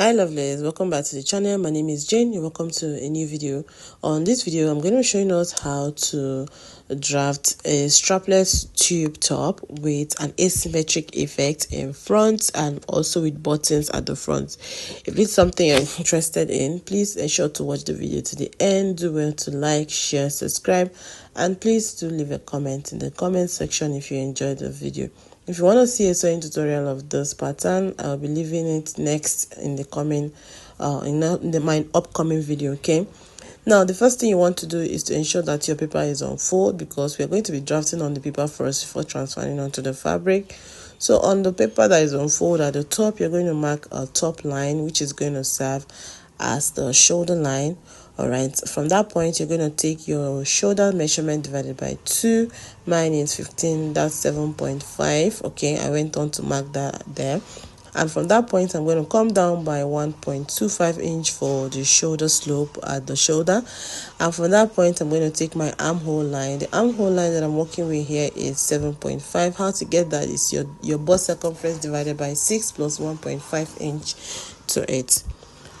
Hi lovelies, welcome back to the channel. My name is Jane. You're welcome to a new video. On this video I'm going to be showing us how to draft a strapless tube top with an asymmetric effect in front and also with buttons at the front. If it's something you're interested in, please ensure to watch the video to the end. Do well to like, share, subscribe, and please do leave a comment in the comment section if you enjoyed the video. If you want to see a sewing tutorial of this pattern, I'll be leaving it next in the coming my upcoming video. Okay, now the first thing you want to do is to ensure that your paper is on fold, because we are going to be drafting on the paper first before transferring onto the fabric. So on the paper that is on fold at the top, you're going to mark a top line which is going to serve as the shoulder line. All right, from that point you're going to take your shoulder measurement divided by 2. Mine is 15, that's 7.5. okay, I went on to mark that there, and from that point I'm going to come down by 1.25 inch for the shoulder slope at the shoulder. And from that point I'm going to take my armhole line. The armhole line that I'm working with here is 7.5. How to get that is your bust circumference divided by 6 plus 1.5 inch to it.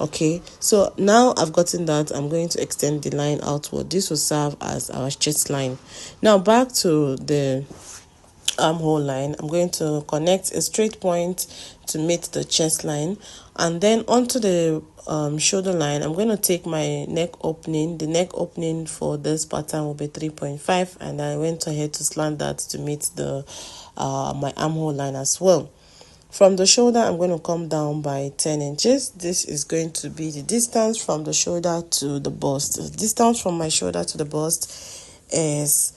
Okay, so now I've gotten that, I'm going to extend the line outward. This will serve as our chest line. Now back to the armhole line, I'm going to connect a straight point to meet the chest line, and then onto the shoulder line I'm going to take my neck opening. The neck opening for this pattern will be 3.5, and I went ahead to slant that to meet the my armhole line as well. From the shoulder, I'm going to come down by 10 inches. This is going to be the distance from the shoulder to the bust. The distance from my shoulder to the bust is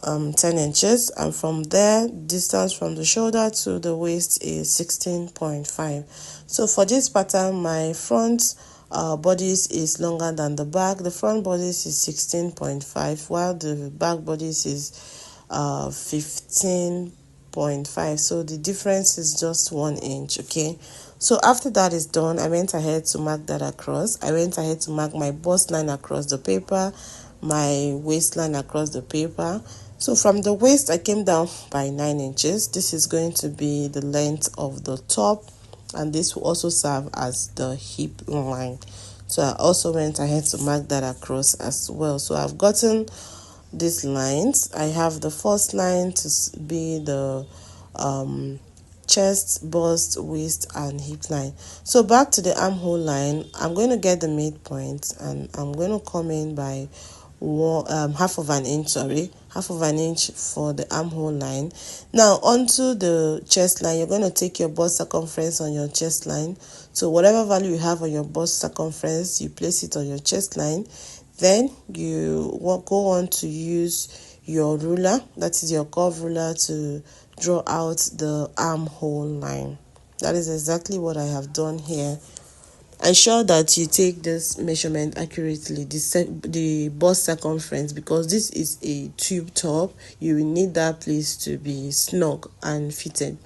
10 inches. And from there, distance from the shoulder to the waist is 16.5. So for this pattern, my front bodice is longer than the back. The front bodice is 16.5, while the back bodice is 15.5. So the difference is just 1 inch. Okay, so after that is done, I went ahead to mark that across. I went ahead to mark my bust line across the paper, my waistline across the paper. So from the waist I came down by 9 inches. This is going to be the length of the top, and this will also serve as the hip line. So I also went ahead to mark that across as well. So I've gotten these lines. I have the first line to be the chest, bust, waist, and hip line. So back to the armhole line, I'm going to get the midpoint, and I'm going to come in by half of an inch for the armhole line. Now onto the chest line, you're going to take your bust circumference on your chest line. So whatever value you have on your bust circumference, you place it on your chest line. Then you go on to use your ruler, that is your curve ruler, to draw out the armhole line. That is exactly what I have done here. Ensure that you take this measurement accurately, the bust circumference, because this is a tube top. You will need that place to be snug and fitted.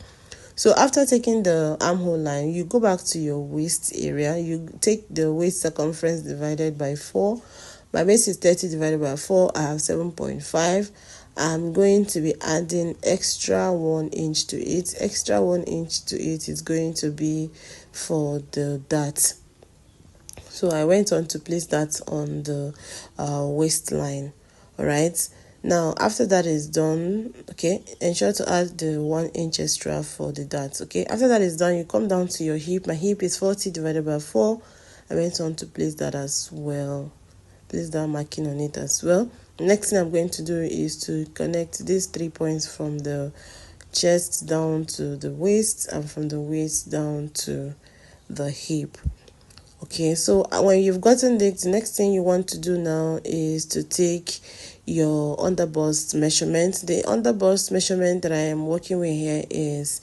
So after taking the armhole line, you go back to your waist area. You take the waist circumference divided by 4. My waist is 30 divided by 4. I have 7.5. I'm going to be adding extra 1 inch to it. Extra 1 inch to it is going to be for the dart. So I went on to place that on the waistline. All right. Now after that is done, okay, ensure to add the 1 inch extra for the dart. Okay, after that is done, you come down to your hip. My hip is 40 divided by 4. I went on to place that as well. Place that marking on it as well. Next thing I'm going to do is to connect these 3 points from the chest down to the waist, and from the waist down to the hip. Okay, so when you've gotten this, the next thing you want to do now is to take your underbust measurement. The underbust measurement that I am working with here is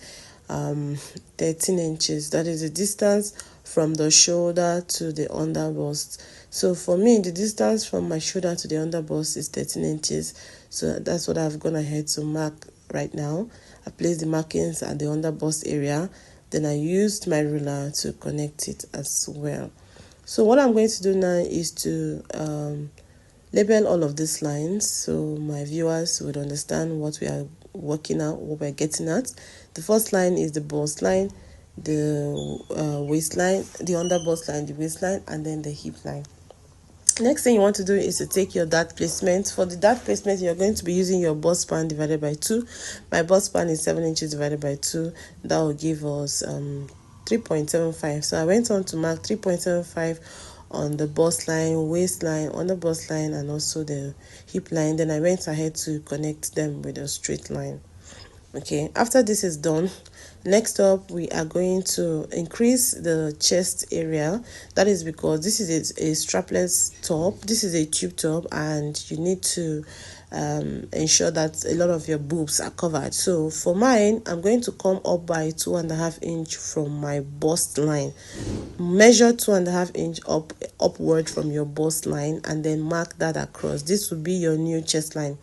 13 inches. That is the distance from the shoulder to the underbust. So for me, the distance from my shoulder to the underbust is 13 inches. So that's what I've gone ahead to mark right now. I placed the markings at the underbust area. Then I used my ruler to connect it as well. So what I'm going to do now is to label all of these lines so my viewers would understand what we are working out, what we're getting at. The first line is the bust line. the waistline, the under bust line, the waistline, and then the hip line. Next thing you want to do is to take your dart placement. For the dart placement, you're going to be using your bust span divided by 2. My bust span is 7 inches divided by 2. That will give us 3.75. So I went on to mark 3.75 on the bust line, waistline, on the bust line, and also the hip line. Then I went ahead to connect them with a straight line. Okay, after this is done, next up we are going to increase the chest area. That is because this is a strapless top, this is a tube top, and you need to ensure that a lot of your boobs are covered. So for mine, I'm going to come up by 2.5 inch from my bust line. Measure 2.5 inch upward from your bust line, and then mark that across. This will be your new chest line.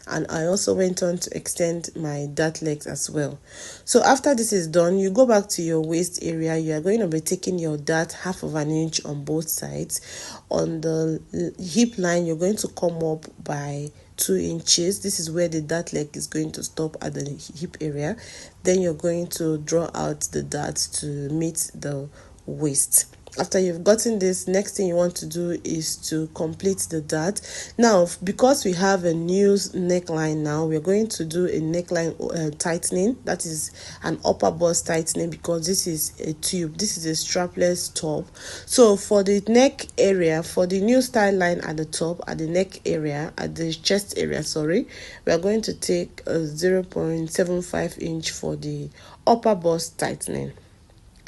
And I also went on to extend my dart legs as well. So after this is done, you go back to your waist area. You are going to be taking your dart 1/2 inch on both sides. On the hip line, you're going to come up by 2 inches. This is where the dart leg is going to stop at the hip area. Then you're going to draw out the dart to meet the waist. After you've gotten this, next thing you want to do is to complete the dart. Now, because we have a new neckline now, we're going to do a neckline tightening. That is an upper bust tightening, because this is a tube. This is a strapless top. So for the neck area, for the new style line at the top, at the neck area, at the chest area, sorry, we are going to take a 0.75 inch for the upper bust tightening.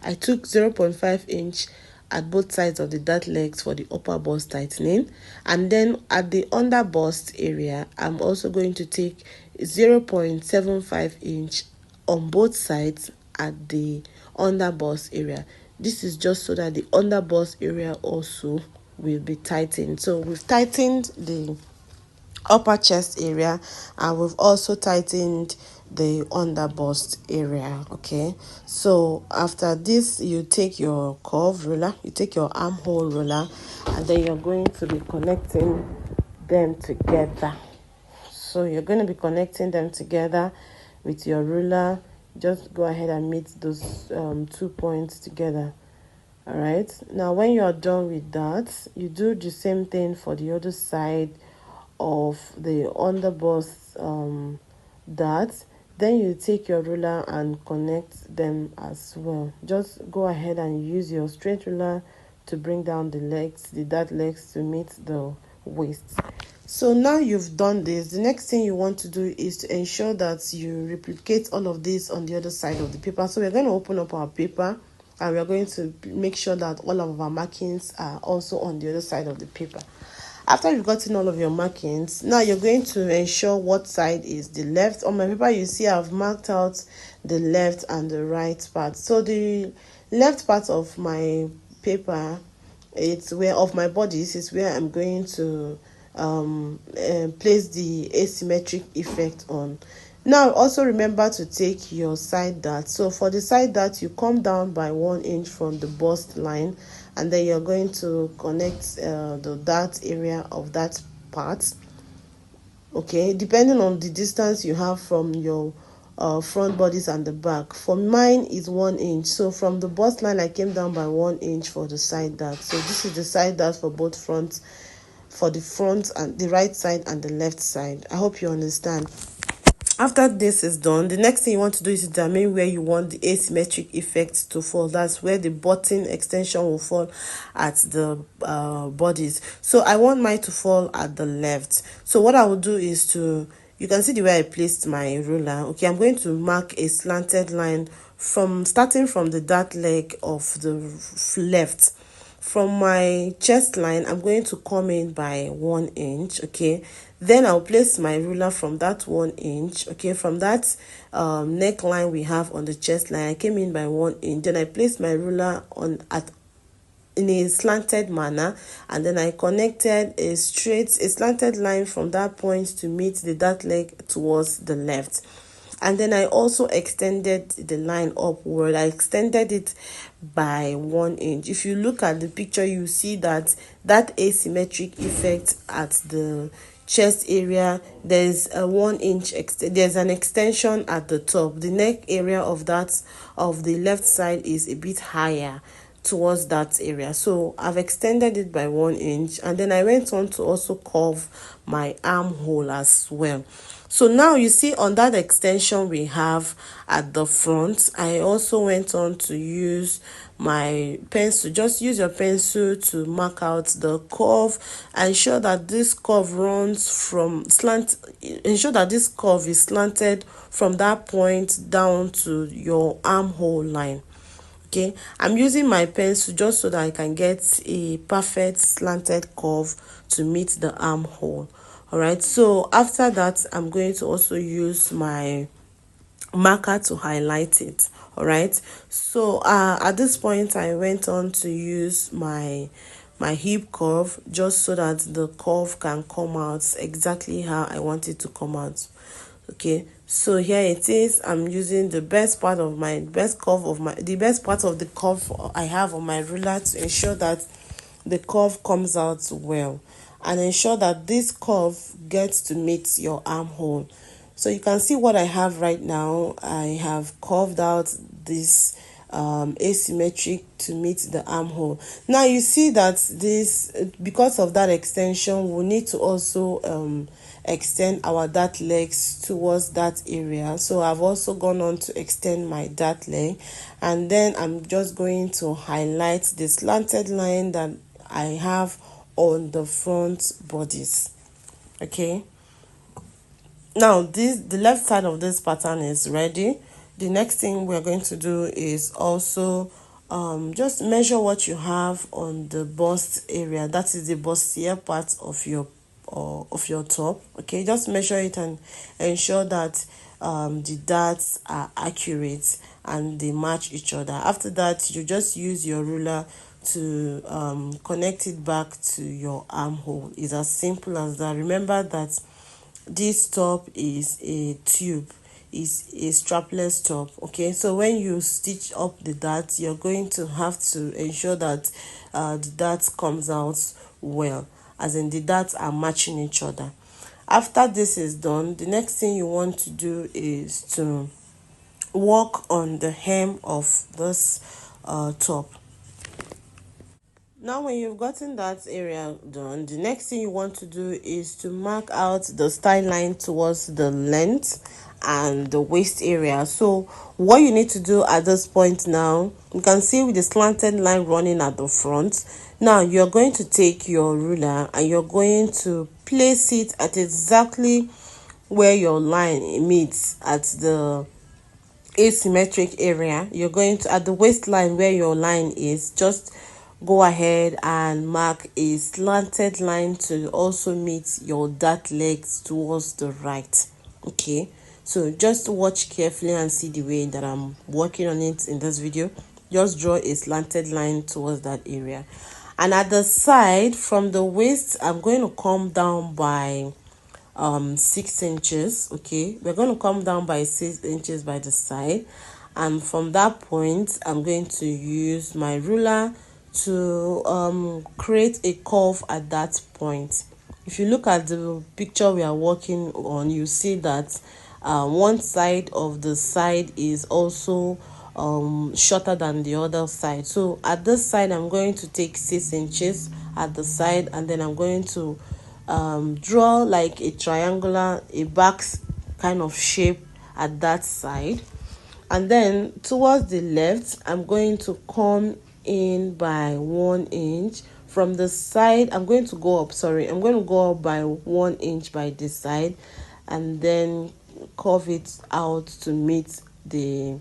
I took 0.5 inch at both sides of the dart legs for the upper bust tightening, and then at the under bust area, I'm also going to take 0.75 inch on both sides at the under bust area. This is just so that the under bust area also will be tightened. So we've tightened the upper chest area, and we've also tightened the under bust area. Okay, so after this, you take your curve ruler, you take your armhole ruler, and then you're going to be connecting them together. So you're going to be connecting them together with your ruler. Just go ahead and meet those 2 points together. All right, now when you're done with that, you do the same thing for the other side of the under bust dart. Then you take your ruler and connect them as well. Just go ahead and use your straight ruler to bring down the legs, the dart legs, to meet the waist. So now you've done this, the next thing you want to do is to ensure that you replicate all of this on the other side of the paper. So we're going to open up our paper, and we're going to make sure that all of our markings are also on the other side of the paper. After you've gotten all of your markings, now you're going to ensure what side is the left. On my paper, you see I've marked out the left and the right part. So the left part of my paper, it's where of my bodies, is where I'm going to place the asymmetric effect on. Now also remember to take your side dart. So for the side dart, you come down by 1 inch from the bust line, and then you're going to connect the dart area of that part. Okay, depending on the distance you have from your front bodies and the back. For mine is 1 inch. So from the bust line, I came down by 1 inch for the side dart. So this is the side dart for both fronts, for the front and the right side and the left side. I hope you understand. After this is done, the next thing you want to do is determine where you want the asymmetric effect to fall. That's where the button extension will fall at the bodies. So I want mine to fall at the left. So what I will do is to, you can see the way I placed my ruler. Okay, I'm going to mark a slanted line from starting from the dart leg of the left. From my chest line, I'm going to come in by 1 inch. Okay, then I'll place my ruler from that 1 inch. Okay, from that neckline we have on the chest line, I came in by 1 inch. Then I placed my ruler in a slanted manner, and then I connected a slanted line from that point to meet the dart leg towards the left. And then I also extended the line upward. I extended it by 1 inch. If you look at the picture, you see that asymmetric effect at the chest area, there's a 1 inch there's an extension at the top. The neck area of that of the left side is a bit higher towards that area, so I've extended it by 1 inch, and then I went on to also curve my armhole as well. So now you see on that extension we have at the front, I also went on to use my pencil. Just use your pencil to mark out the curve. Ensure that this curve runs from slant, ensure that this curve is slanted from that point down to your armhole line. Okay, I'm using my pencil just so that I can get a perfect slanted curve to meet the armhole. All right, so after that I'm going to also use my marker to highlight it. All right, so at this point I went on to use my hip curve just so that the curve can come out exactly how I want it to come out. Okay, so here it is. I'm using the best part of the best part of the curve I have on my ruler to ensure that the curve comes out well, and ensure that this curve gets to meet your armhole. So you can see what I have right now. I have curved out this asymmetric to meet the armhole. Now you see that this, because of that extension, we need to also extend our dart legs towards that area. So I've also gone on to extend my dart leg, and then I'm just going to highlight the slanted line that I have on the front bodies. Okay, now the left side of this pattern is ready. The next thing we're going to do is also just measure what you have on the bust area, that is the bustier part of your top. Okay, just measure it and ensure that the darts are accurate and they match each other. After that, you just use your ruler to connect it back to your armhole. It's as simple as that. Remember that this top is a tube, is a strapless top. Okay, so when you stitch up the dart, you're going to have to ensure that the dart comes out well, as in the darts are matching each other. After this is done, the next thing you want to do is to work on the hem of this top. Now when you've gotten that area done, the next thing you want to do is to mark out the style line towards the length and the waist area. So what you need to do at this point, now you can see with the slanted line running at the front. Now you're going to take your ruler and you're going to place it at exactly where your line meets at the asymmetric area. You're going to, at the waistline where your line is, just go ahead and mark a slanted line to also meet your dart legs towards the right. Okay, so just watch carefully and see the way that I'm working on it in this video. Just draw a slanted line towards that area, and at the side from the waist I'm going to come down by 6 inches. Okay, we're going to come down by 6 inches by the side, and from that point I'm going to use my ruler to create a curve at that point. If you look at the picture we are working on, you see that one side of the side is also shorter than the other side. So at this side I'm going to take 6 inches at the side, and then I'm going to draw like a triangular, a box kind of shape at that side, and then towards the left I'm going to come in by 1 inch from the side. I'm going to go up by 1 inch by this side, and then curve it out to meet the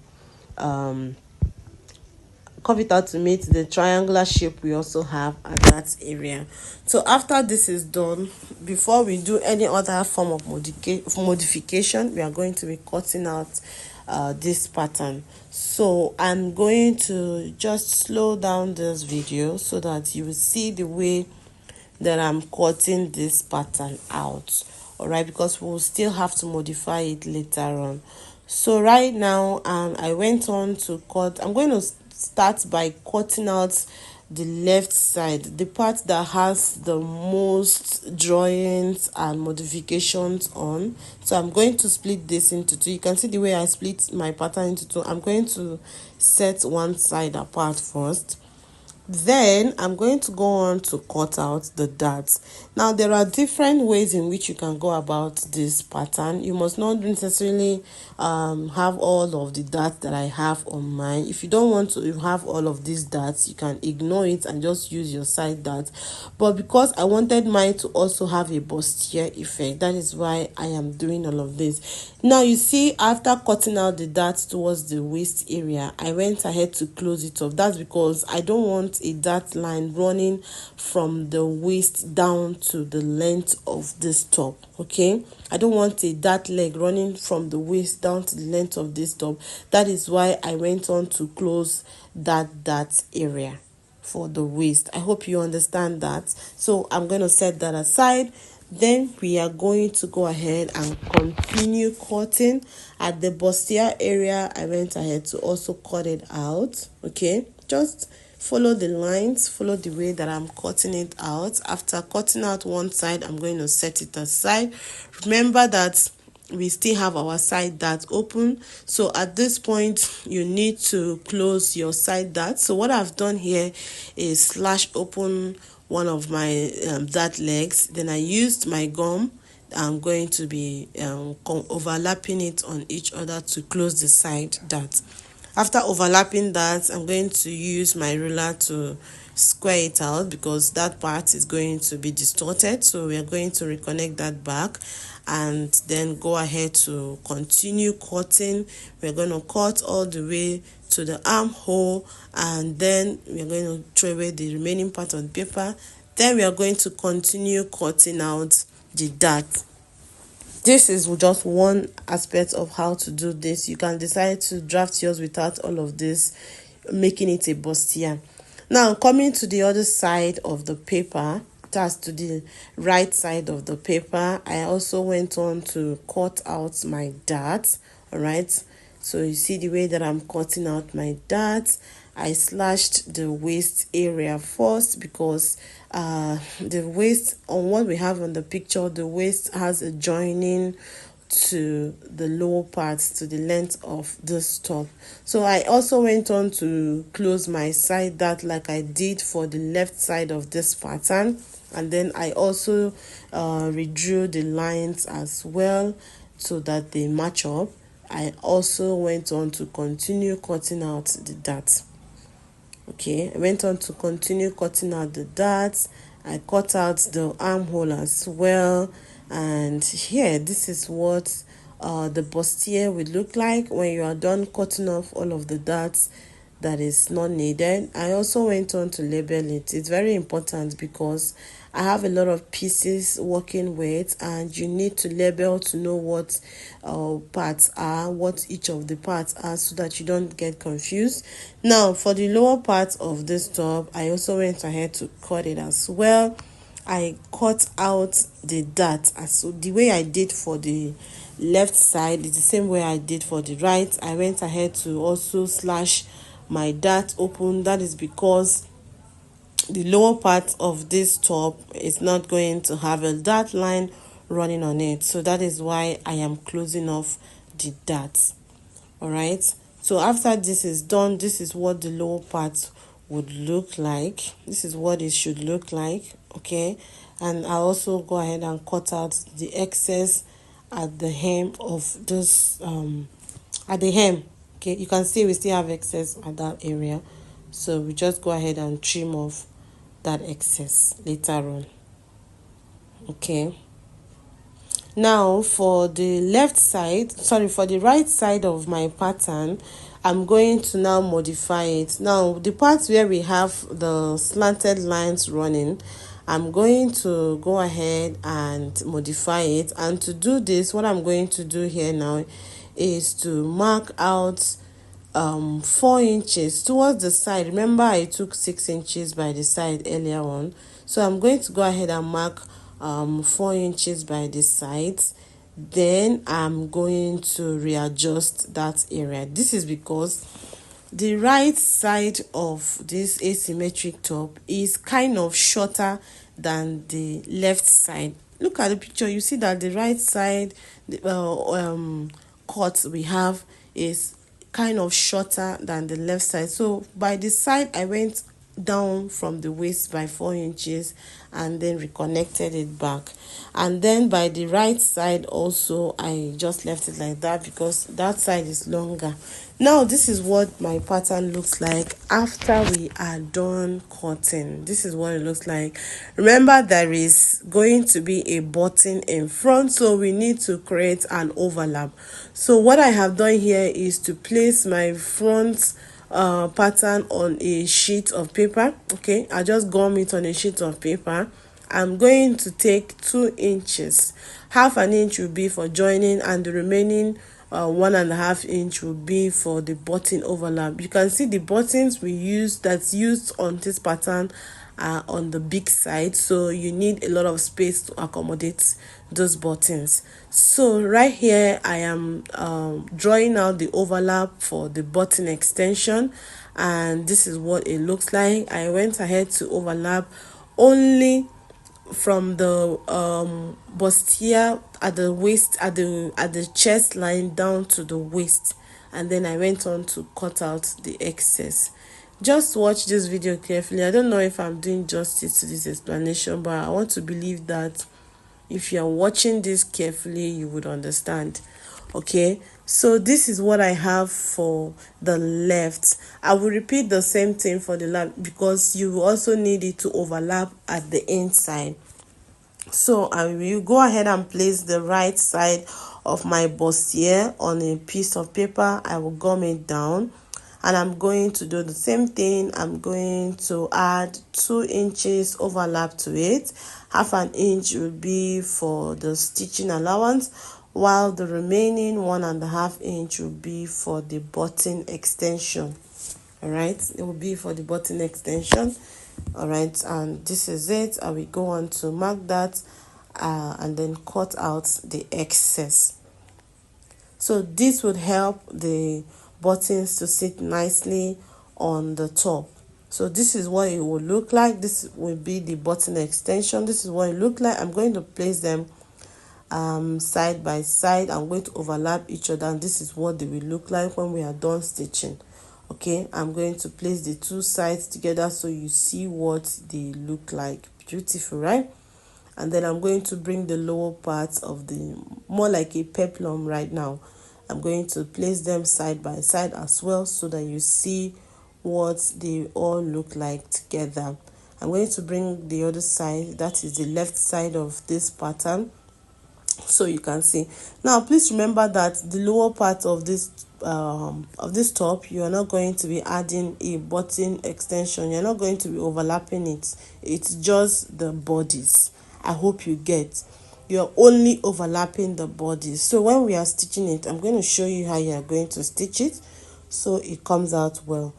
triangular shape we also have at that area. So after this is done, before we do any other form of modification, we are going to be cutting out this pattern. So I'm going to just slow down this video so that you will see the way that I'm cutting this pattern out. All right, because we'll still have to modify it later on. So right now I went on to cut. I'm going to start by cutting out the left side, the part that has the most drawings and modifications on. So I'm going to split this into two. You can see the way I split my pattern into two. I'm going to set one side apart first. Then I'm going to go on to cut out the darts. Now there are different ways in which you can go about this pattern. You must not necessarily have all of the darts that I have on mine. If you don't want to have all of these darts, you can ignore it and just use your side darts. But because I wanted mine to also have a bustier effect, that is why I am doing all of this. Now you see, after cutting out the darts towards the waist area, I went ahead to close it off. That's because I don't want a dart line running from the waist down to the length of this top. Okay, I don't want a dart leg running from the waist down to the length of this top. That is why I went on to close that dart area for the waist. I hope you understand that. So I'm going to set that aside. Then we are going to go ahead and continue cutting. At the bustier area, I went ahead to also cut it out. Okay, just follow the lines, follow the way that I'm cutting it out. After cutting out one side, I'm going to set it aside. Remember that we still have our side dart open, so at this point you need to close your side dart. So what I've done here is slash open one of my dart legs. Then I used my gum. I'm going to be overlapping it on each other to close the side dart. After overlapping that, I'm going to use my ruler to square it out because that part is going to be distorted. So we are going to reconnect that back and then go ahead to continue cutting. We're going to cut all the way to the armhole, and then we're going to throw away the remaining part of the paper. Then we are going to continue cutting out the dart. This is just one aspect of how to do this. You can decide to draft yours without all of this, making it a bustier. Now coming to the other side of the paper, that's to the right side of the paper, I also went on to cut out my darts. All right, so you see the way that I'm cutting out my darts. I slashed the waist area first because the waist, on what we have on the picture, the waist has a joining to the lower parts, to the length of this top. So I also went on to close my side dart like I did for the left side of this pattern, and then I also redrew the lines as well so that they match up. I also went on to continue cutting out the dart. Okay, I went on to continue cutting out the darts. I cut out the armhole as well, and here this is what the bustier would look like when you are done cutting off all of the darts that is not needed. I also went on to label it. It's very important because I have a lot of pieces working with, and you need to label to know what parts are, what each of the parts are, so that you don't get confused. Now for the lower part of this top, I also went ahead to cut it as well. I cut out the dart so the way I did for the left side is the same way I did for the right. I went ahead to also slash my dart open. That is because the lower part of this top is not going to have a dart line running on it, so that is why I am closing off the darts. All right, so after this is done, this is what the lower part would look like. This is what it should look like. Okay, and I also go ahead and cut out the excess at the hem of this at the hem. Okay, you can see we still have excess at that area, so we just go ahead and trim off that excess later on. Okay, now for the left side, sorry, for the right side of my pattern, I'm going to now modify it. Now the parts where we have the slanted lines running, I'm going to go ahead and modify it. And to do this, what I'm going to do here now is to mark out 4 inches towards the side. Remember I took 6 inches by the side earlier on, so I'm going to go ahead and mark 4 inches by the sides. Then I'm going to readjust that area. This is because the right side of this asymmetric top is kind of shorter than the left side. Look at the picture, you see that the right side, the cut we have is kind of shorter than the left side. So by the side, I went down from the waist by 4 inches and then reconnected it back. And then by the right side also, I just left it like that because that side is longer. Now this is what my pattern looks like after we are done cutting. This is what it looks like. Remember, there is going to be a button in front, so we need to create an overlap. So what I have done here is to place my front pattern on a sheet of paper. Okay, I just gum it on a sheet of paper. I'm going to take 2 inches. Half an inch will be for joining, and the remaining 1.5 inch will be for the button overlap. You can see the buttons we use that's used on this pattern are on the big side, so you need a lot of space to accommodate those buttons. So right here I am drawing out the overlap for the button extension, and this is what it looks like. I went ahead to overlap only from the bustier at the waist, at the chest line down to the waist, and then I went on to cut out the excess. Just watch this video carefully. I don't know if I'm doing justice to this explanation, but I want to believe that if you are watching this carefully, you would understand. Okay, so this is what I have for the left. I will repeat the same thing for the left because you will also need it to overlap at the inside. So I will go ahead and place the right side of my bustier on a piece of paper. I will gum it down, and I'm going to do the same thing. I'm going to add 2 inches overlap to it. Half an inch will be for the stitching allowance, while the remaining 1.5 inch will be for the button extension. All right, it will be for the button extension. All right, and this is it. I will go on to mark that and then cut out the excess. So this would help the buttons to sit nicely on the top. So this is what it will look like. This will be the button extension. This is what it look like. I'm going to place them side by side. I'm going to overlap each other, and this is what they will look like when we are done stitching. Okay, I'm going to place the two sides together so you see what they look like. Beautiful, right? And then I'm going to bring the lower parts of the, more like a peplum right now. I'm going to place them side by side as well so that you see what they all look like together. I'm going to bring the other side, that is the left side of this pattern, so you can see. Now please remember that the lower part of this top, you are not going to be adding a button extension. You're not going to be overlapping it. It's just the bodies. I hope you get. You're only overlapping the bodies. So when we are stitching it, I'm going to show you how you are going to stitch it so it comes out well.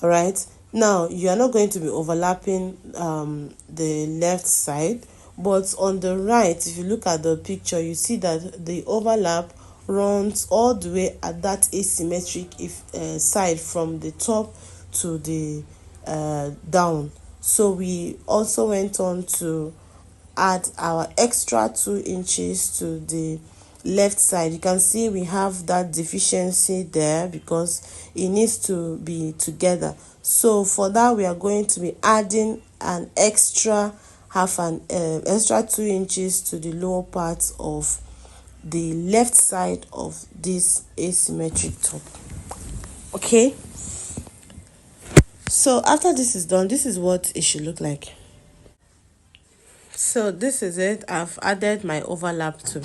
All right, now you are not going to be overlapping the left side, but on the right, if you look at the picture, you see that the overlap runs all the way at that asymmetric side from the top to the down. So we also went on to add our extra 2 inches to the left side. You can see we have that deficiency there because it needs to be together. So for that, we are going to be adding an extra extra 2 inches to the lower part of the left side of this asymmetric top. Okay, so after this is done, this is what it should look like. So this is it. I've added my overlap to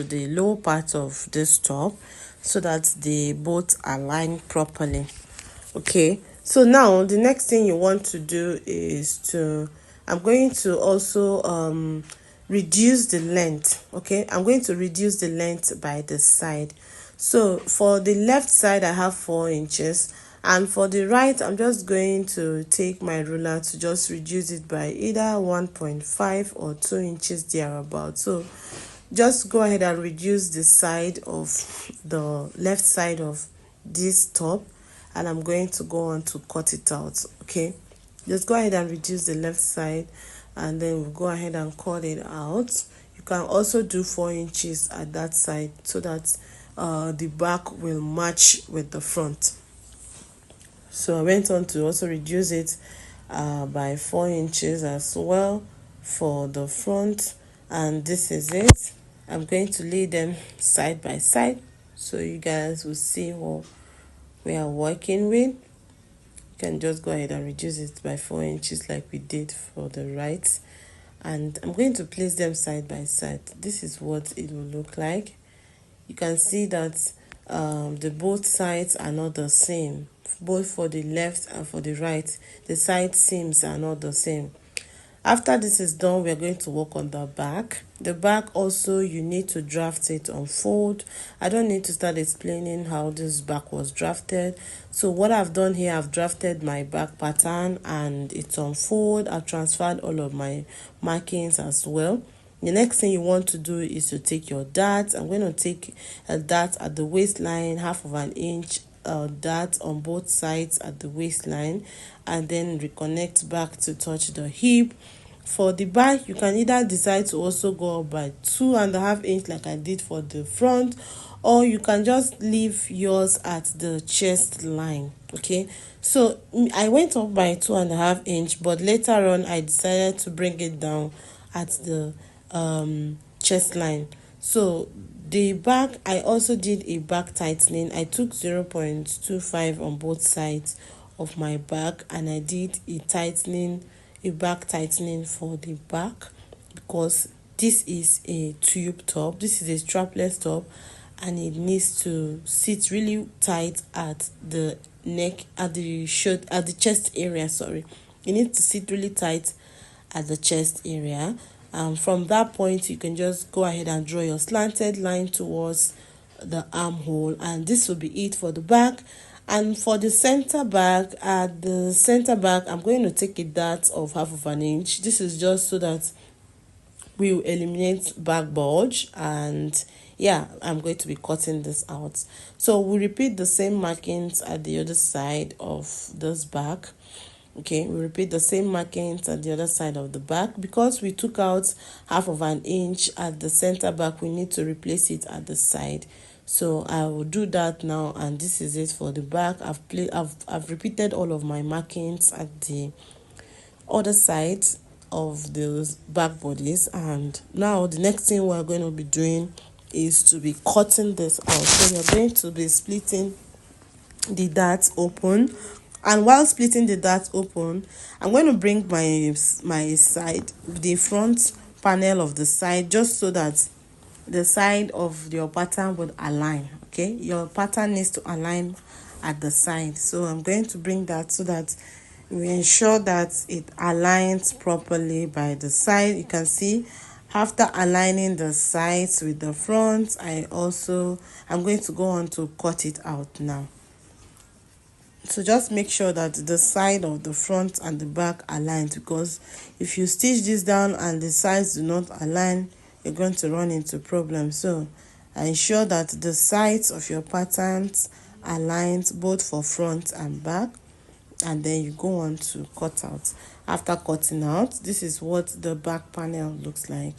the lower part of this top so that they both align properly. Okay, so now the next thing you want to do is I'm going to also reduce the length. Okay, I'm going to reduce the length by the side. So for the left side, I have 4 inches. And for the right, I'm just going to take my ruler to just reduce it by either 1.5 or 2 inches thereabout. So just go ahead and reduce the side of the left side of this top. and I'm going to go on to cut it out. Okay, just go ahead and reduce the left side, and then we'll go ahead and cut it out. You can also do 4 inches at that side so that the back will match with the front. So I went on to also reduce it by 4 inches as well for the front, and this is it. I'm going to lay them side by side so you guys will see what we are working with. You can just go ahead and reduce it by 4 inches like we did for the right, and I'm going to place them side by side. This is what it will look like. You can see that the both sides are not the same, both for the left and for the right. The side seams are not the same. After this is done, we are going to work on the back. The back also, you need to draft it on fold. I don't need to start explaining how this back was drafted. So what I've done here, I've drafted my back pattern and it's on fold. I've transferred all of my markings as well. The next thing you want to do is to take your dart. I'm going to take a dart at the waistline, half of an inch dart on both sides at the waistline, and then reconnect back to touch the hip. For the back, you can either decide to also go up by 2.5 inches like I did for the front, or you can just leave yours at the chest line. Okay, so I went up by 2.5 inches, but later on I decided to bring it down at the chest line. So the back, I also did a back tightening. I took 0.25 on both sides of my back, and I did a back tightening for the back, because this is a tube top, this is a strapless top, and it needs to sit really tight at the neck, at the chest area. Sorry, it needs to sit really tight at the chest area. From that point, you can just go ahead and draw your slanted line towards the armhole, and this will be it for the back. And for the center back, at the center back, I'm going to take a dart of half of an inch. This is just so that we will eliminate back bulge, and yeah, I'm going to be cutting this out. So we repeat the same markings at the other side of this back. Okay, we repeat the same markings at the other side of the back. Because we took out half of an inch at the center back, we need to replace it at the side. So I will do that now, and this is it for the back. I've repeated all of my markings at the other side of those back bodies, and now the next thing we're going to be doing is to be cutting this out. So we're going to be splitting the dart open, and while splitting the dart open, I'm going to bring my side, the front panel of the side, just so that the side of your pattern would align. Okay, your pattern needs to align at the side, so I'm going to bring that so that we ensure that it aligns properly by the side. You can see after aligning the sides with the front, I'm going to go on to cut it out now. So just make sure that the side of the front and the back aligns, because if you stitch this down and the sides do not align, you're going to run into problems. So ensure that the sides of your patterns aligns both for front and back, and then you go on to cut out. After cutting out, this is what the back panel looks like.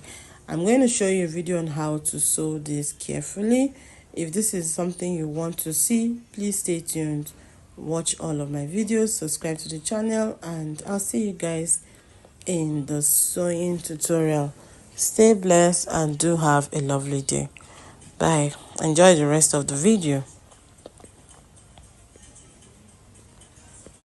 I'm going to show you a video on how to sew this carefully. If this is something you want to see, please stay tuned. Watch all of my videos, subscribe to the channel, and I'll see you guys in the sewing tutorial. Stay blessed and do have a lovely day. Bye. Enjoy the rest of the video.